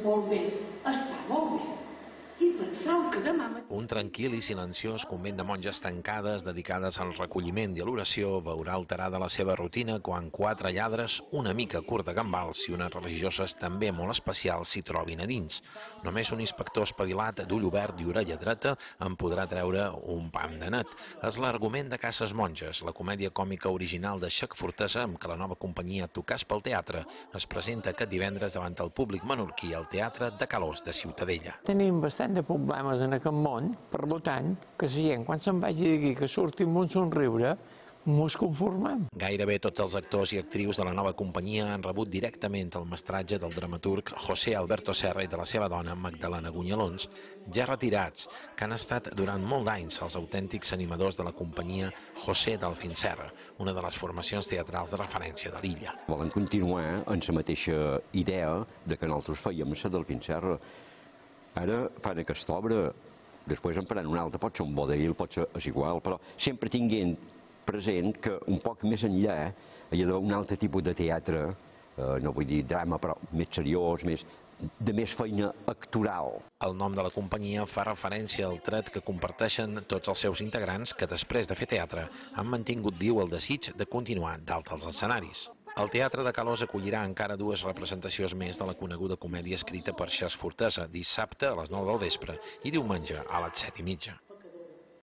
Molt bé, està molt bé. I penseu que demà mateix... Un tranquil i silenciós convent de monges tancades dedicades al recolliment i a l'oració veurà alterada la seva rutina quan 4 lladres, una mica curt de gambals i unes religioses també molt especials s'hi trobin a dins. Només un inspector espavilat d'ull obert i orella dreta en podrà treure un pam de net. És l'argument de Cases Monges, la comèdia còmica original de Xac Fortesa amb què la nova companyia Tocàs pel Teatre es presenta aquest divendres davant el públic menorquí al Teatre de Calós de Ciutadella. Tenim bastant de problemes en aquest món, per tant, que la gent, quan se'n vagi d'aquí, que surti amb un somriure, mos conformem. Gairebé tots els actors i actrius de la nova companyia han rebut directament el mestratge del dramaturg José Alberto Serra i de la seva dona, Magdalena Gunyalons, ja retirats, que han estat durant molt d'anys els autèntics animadors de la companyia José Delfín Serra, una de les formacions teatrals de referència de l'illa. Volen continuar amb la mateixa idea de que nosaltres fèiem la Delfín Serra. Ara fan aquesta obra, després en faran una altra, pot ser un vodevil, pot ser és igual, però sempre tinguent present que un poc més enllà hi ha un altre tipus de teatre, no vull dir drama, però més seriós, de més feina actoral. El nom de la companyia fa referència al tret que comparteixen tots els seus integrants que després de fer teatre han mantingut viu el desig de continuar dalt als escenaris. El Teatre de Calós acollirà encara 2 representacions més de la coneguda comèdia escrita per Xac Fortesa, dissabte a les 9 del vespre i diumenge a les 7:30.